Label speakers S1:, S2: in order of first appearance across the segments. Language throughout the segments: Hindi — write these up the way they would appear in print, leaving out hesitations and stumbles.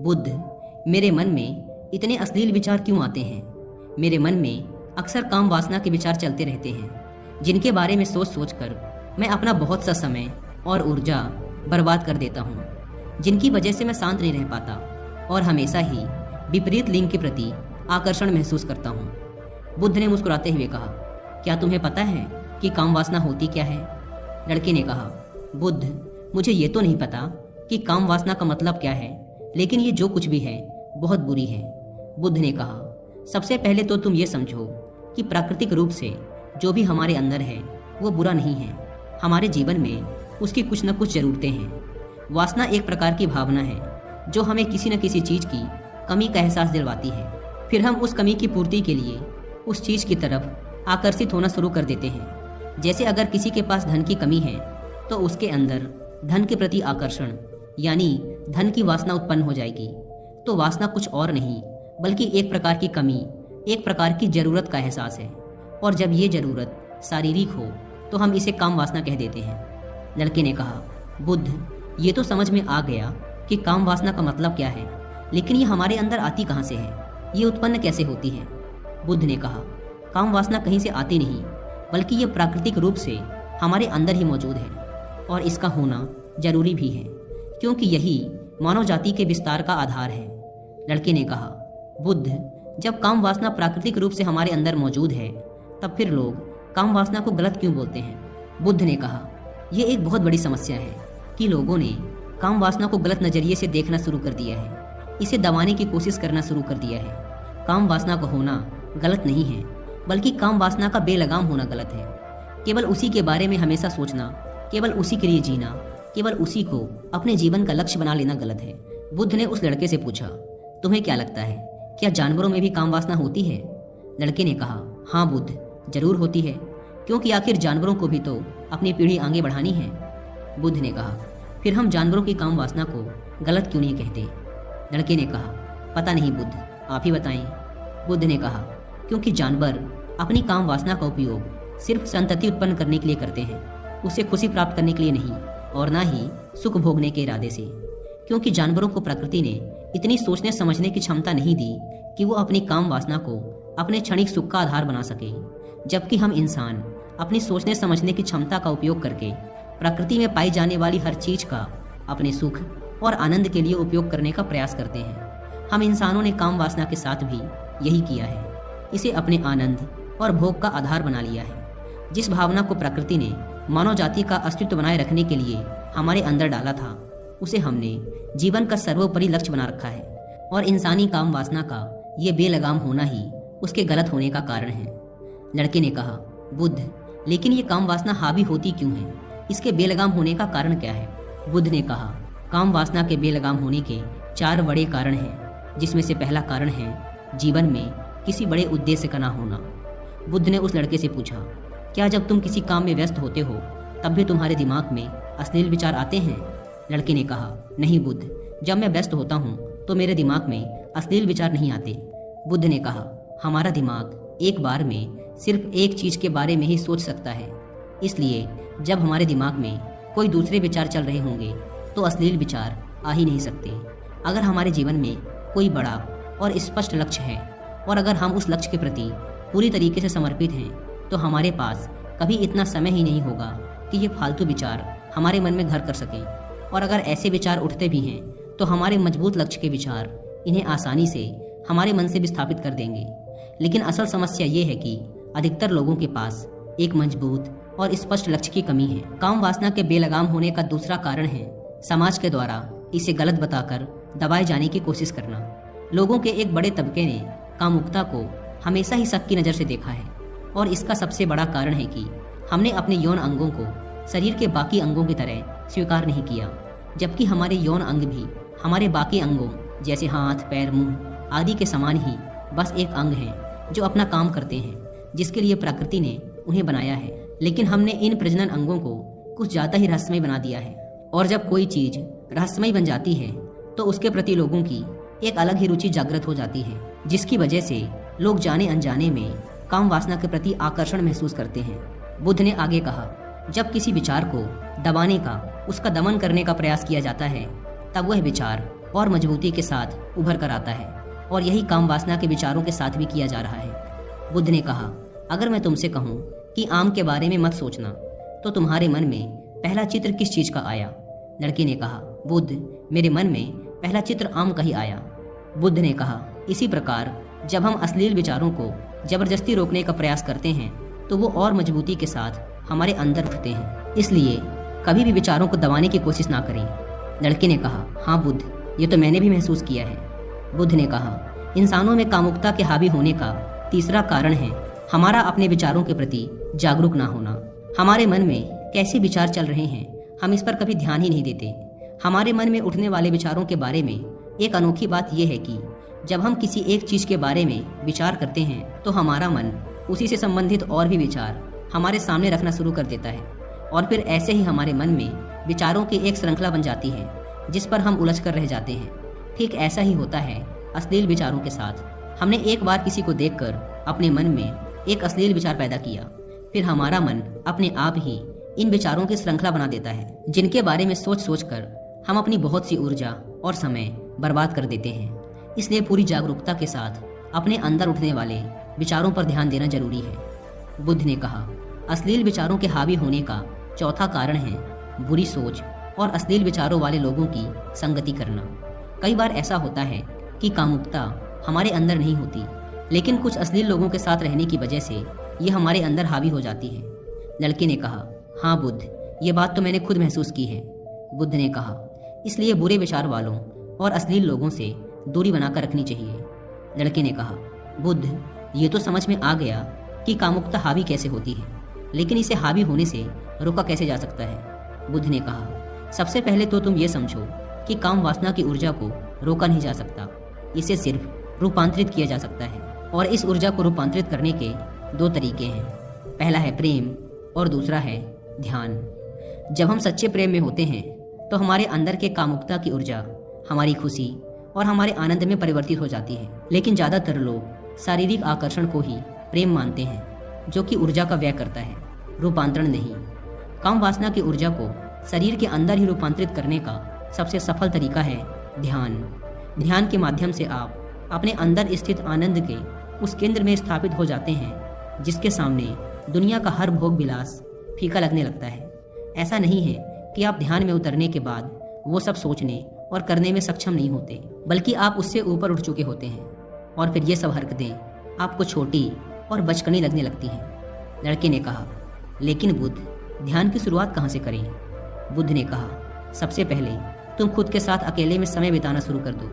S1: बुद्ध, मेरे मन में इतने अश्लील विचार क्यों आते हैं? मेरे मन में अक्सर काम वासना के विचार चलते रहते हैं, जिनके बारे में सोच सोच कर मैं अपना बहुत सा समय और ऊर्जा बर्बाद कर देता हूँ, जिनकी वजह से मैं शांत नहीं रह पाता और हमेशा ही विपरीत लिंग के प्रति आकर्षण महसूस करता हूँ। बुद्ध ने मुस्कुराते हुए कहा, क्या तुम्हें पता है कि काम वासना होती क्या है? लड़के ने कहा, बुद्ध, मुझे ये तो नहीं पता कि काम वासना का मतलब क्या है, लेकिन ये जो कुछ भी है बहुत बुरी है। बुद्ध ने कहा, सबसे पहले तो तुम ये समझो कि प्राकृतिक रूप से जो भी हमारे अंदर है वो बुरा नहीं है। हमारे जीवन में उसकी कुछ न कुछ ज़रूरतें हैं। वासना एक प्रकार की भावना है जो हमें किसी न किसी चीज़ की कमी का एहसास दिलवाती है। फिर हम उस कमी की पूर्ति के लिए उस चीज़ की तरफ आकर्षित होना शुरू कर देते हैं। जैसे अगर किसी के पास धन की कमी है तो उसके अंदर धन के प्रति आकर्षण यानी धन की वासना उत्पन्न हो जाएगी। तो वासना कुछ और नहीं बल्कि एक प्रकार की कमी, एक प्रकार की ज़रूरत का एहसास है। और जब ये ज़रूरत शारीरिक हो तो हम इसे काम वासना कह देते हैं। लड़के ने कहा, बुद्ध, ये तो समझ में आ गया कि काम वासना का मतलब क्या है, लेकिन ये हमारे अंदर आती कहाँ से है? ये उत्पन्न कैसे होती है? बुद्ध ने कहा, काम वासना कहीं से आती नहीं बल्कि ये प्राकृतिक रूप से हमारे अंदर ही मौजूद है और इसका होना जरूरी भी है, क्योंकि यही मानव जाति के विस्तार का आधार है। लड़के ने कहा, बुद्ध, जब काम वासना प्राकृतिक रूप से हमारे अंदर मौजूद है तब फिर लोग काम वासना को गलत क्यों बोलते हैं? बुद्ध ने कहा, यह एक बहुत बड़ी समस्या है कि लोगों ने काम वासना को गलत नज़रिए से देखना शुरू कर दिया है, इसे दबाने की कोशिश करना शुरू कर दिया है। काम वासना का होना गलत नहीं है बल्कि काम वासना का बेलगाम होना गलत है। केवल उसी के बारे में हमेशा सोचना, केवल उसी के लिए जीना, केवल उसी को अपने जीवन का लक्ष्य बना लेना गलत है। बुद्ध ने उस लड़के से पूछा, तुम्हें क्या लगता है, क्या जानवरों में भी काम वासना होती है? लड़के ने कहा, हाँ बुद्ध, जरूर होती है, क्योंकि आखिर जानवरों को भी तो अपनी पीढ़ी आगे बढ़ानी है। बुद्ध ने कहा, फिर हम जानवरों की काम वासना को गलत क्यों नहीं कहते? लड़के ने कहा, पता नहीं बुद्ध, आप ही बताएं। बुद्ध ने कहा, क्योंकि जानवर अपनी काम वासना का उपयोग सिर्फ संतति उत्पन्न करने के लिए करते हैं, उसे खुशी प्राप्त करने के लिए नहीं और ना ही सुख भोगने के इरादे से। क्योंकि जानवरों को प्रकृति ने इतनी सोचने समझने की क्षमता नहीं दी कि वो अपनी काम वासना को अपने क्षणिक सुख का आधार बना सके, जबकि हम इंसान अपनी सोचने समझने की क्षमता का उपयोग करके प्रकृति में पाई जाने वाली हर चीज का अपने सुख और आनंद के लिए उपयोग करने का प्रयास करते हैं। हम इंसानों ने काम वासना के साथ भी यही किया है, इसे अपने आनंद और भोग का आधार बना लिया है। जिस भावना को प्रकृति ने मानव जाति का अस्तित्व बनाए रखने के लिए हमारे अंदर डाला था, उसे हमने जीवन का सर्वोपरि लक्ष्य बना रखा है और इंसानी काम वासना का ये बेलगाम होना ही उसके गलत होने का कारण है। लड़के ने कहा, बुद्ध, लेकिन ये काम वासना हावी होती क्यों है? इसके बेलगाम होने का कारण क्या है? बुद्ध ने कहा, काम वासना के बेलगाम होने के 4 बड़े कारण हैं, जिसमें से पहला कारण है जीवन में किसी बड़े उद्देश्य का ना होना। बुद्ध ने उस लड़के से पूछा, क्या जब तुम किसी काम में व्यस्त होते हो तब भी तुम्हारे दिमाग में अश्लील विचार आते हैं? लड़के ने कहा, नहीं बुद्ध, जब मैं व्यस्त होता हूँ तो मेरे दिमाग में अश्लील विचार नहीं आते। बुद्ध ने कहा, हमारा दिमाग एक बार में सिर्फ एक चीज के बारे में ही सोच सकता है, इसलिए जब हमारे दिमाग में कोई दूसरे विचार चल रहे होंगे तो अश्लील विचार आ ही नहीं सकते। अगर हमारे जीवन में कोई बड़ा और स्पष्ट लक्ष्य है और अगर हम उस लक्ष्य के प्रति पूरी तरीके से समर्पित हैं तो हमारे पास कभी इतना समय ही नहीं होगा कि ये फालतू विचार हमारे मन में घर कर सकें। और अगर ऐसे विचार उठते भी हैं तो हमारे मजबूत लक्ष्य के विचार इन्हें आसानी से हमारे मन से विस्थापित कर देंगे। लेकिन असल समस्या ये है कि अधिकतर लोगों के पास एक मजबूत और स्पष्ट लक्ष्य की कमी है। काम वासना के बेलगाम होने का दूसरा कारण है समाज के द्वारा इसे गलत बताकर दबाए जाने की कोशिश करना। लोगों के एक बड़े तबके ने कामुकता को हमेशा ही शक की नज़र से देखा है और इसका सबसे बड़ा कारण है कि हमने अपने यौन अंगों को शरीर के बाकी अंगों की तरह स्वीकार नहीं किया, जबकि हमारे यौन अंग भी हमारे बाकी अंगों जैसे हाथ, पैर, मुंह आदि के समान ही बस एक अंग हैं जो अपना काम करते हैं, जिसके लिए प्रकृति ने उन्हें बनाया है। लेकिन हमने इन प्रजनन अंगों को कुछ ज़्यादा ही रहस्यमय बना दिया है और जब कोई चीज़ रहस्यमय बन जाती है तो उसके प्रति लोगों की एक अलग ही रुचि जागृत हो जाती है, जिसकी वजह से लोग जाने अनजाने में काम वासना के प्रति आकर्षण महसूस करते हैं। बुद्ध ने आगे कहा, जब किसी विचार को दबाने का, उसका दमन करने का प्रयास किया जाता है तब वह विचार और मजबूती के साथ उभर कर आता है, और यही काम वासना के विचारों के साथ भी किया जा रहा है। बुद्ध ने कहा, अगर मैं तुमसे कहूँ कि आम के बारे में मत सोचना, तो तुम्हारे मन में पहला चित्र किस चीज का आया? लड़के ने कहा, बुद्ध, मेरे मन में पहला चित्र आम का ही आया। बुद्ध ने कहा, इसी प्रकार जब हम अश्लील विचारों को जबरदस्ती रोकने का प्रयास करते हैं तो वो और मजबूती के साथ हमारे अंदर उठते हैं। इसलिए कभी भी विचारों को दबाने की कोशिश ना करें। लड़के ने कहा, हाँ बुद्ध, ये तो मैंने भी महसूस किया है। बुद्ध ने कहा, इंसानों में कामुकता के हावी होने का तीसरा कारण है हमारा अपने विचारों के प्रति जागरूक ना होना। हमारे मन में कैसे विचार चल रहे हैं, हम इस पर कभी ध्यान ही नहीं देते। हमारे मन में उठने वाले विचारों के बारे में एक अनोखी बात यह है कि जब हम किसी एक चीज के बारे में विचार करते हैं तो हमारा मन उसी से संबंधित और भी विचार हमारे सामने रखना शुरू कर देता है, और फिर ऐसे ही हमारे मन में विचारों की एक श्रृंखला बन जाती है जिस पर हम उलझ कर रह जाते हैं। ठीक ऐसा ही होता है अश्लील विचारों के साथ। हमने एक बार किसी को देखकर अपने मन में एक अश्लील विचार पैदा किया, फिर हमारा मन अपने आप ही इन विचारों की श्रृंखला बना देता है, जिनके बारे में सोच सोच कर हम अपनी बहुत सी ऊर्जा और समय बर्बाद कर देते हैं। इसलिए पूरी जागरूकता के साथ अपने अंदर उठने वाले विचारों पर ध्यान देना जरूरी है। बुद्ध ने कहा, अश्लील विचारों के हावी होने का चौथा कारण है बुरी सोच और अश्लील विचारों वाले लोगों की संगति करना। कई बार ऐसा होता है कि कामुकता हमारे अंदर नहीं होती, लेकिन कुछ अश्लील लोगों के साथ रहने की वजह से ये हमारे अंदर हावी हो जाती है। लड़के ने कहा, हाँ बुद्ध, ये बात तो मैंने खुद महसूस की है। बुद्ध ने कहा, इसलिए बुरे विचार वालों और अश्लील लोगों से दूरी बनाकर रखनी चाहिए। लड़के ने कहा, बुद्ध, ये तो समझ में आ गया कि कामुकता हावी कैसे होती है, लेकिन इसे हावी होने से रोका कैसे जा सकता है? बुद्ध ने कहा, सबसे पहले तो तुम ये समझो कि काम वासना की ऊर्जा को रोका नहीं जा सकता, इसे सिर्फ रूपांतरित किया जा सकता है। और इस ऊर्जा को रूपांतरित करने के दो तरीके हैं, पहला है प्रेम और दूसरा है ध्यान। जब हम सच्चे प्रेम में होते हैं तो हमारे अंदर के कामुकता की ऊर्जा हमारी खुशी और हमारे आनंद में परिवर्तित हो जाती है। लेकिन ज़्यादातर लोग शारीरिक आकर्षण को ही प्रेम मानते हैं, जो कि ऊर्जा का व्यय करता है, रूपांतरण नहीं। काम वासना की ऊर्जा को शरीर के अंदर ही रूपांतरित करने का सबसे सफल तरीका है ध्यान। ध्यान के माध्यम से आप अपने अंदर स्थित आनंद के उस केंद्र में स्थापित हो जाते हैं जिसके सामने दुनिया का हर भोग विलास फीका लगने लगता है। ऐसा नहीं है कि आप ध्यान में उतरने के बाद वो सब सोचने और करने में सक्षम नहीं होते, बल्कि आप उससे ऊपर उठ चुके होते हैं, और फिर ये सब हरकतें आपको छोटी और बचकानी लगने लगती हैं। लड़के ने कहा, लेकिन बुद्ध, ध्यान की शुरुआत कहाँ से करें? बुद्ध ने कहा, सबसे पहले तुम खुद के साथ अकेले में समय बिताना शुरू कर दो,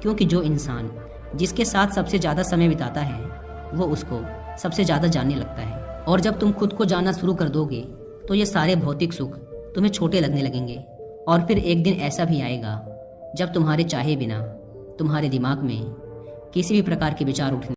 S1: क्योंकि जो इंसान जिसके साथ सबसे ज़्यादा समय बिताता है वो उसको सबसे ज़्यादा जानने लगता है। और जब तुम खुद को जानना शुरू कर दोगे तो ये सारे भौतिक सुख तुम्हें छोटे लगने लगेंगे, और फिर एक दिन ऐसा भी आएगा जब तुम्हारे चाहे बिना तुम्हारे दिमाग में किसी भी प्रकार के विचार उठने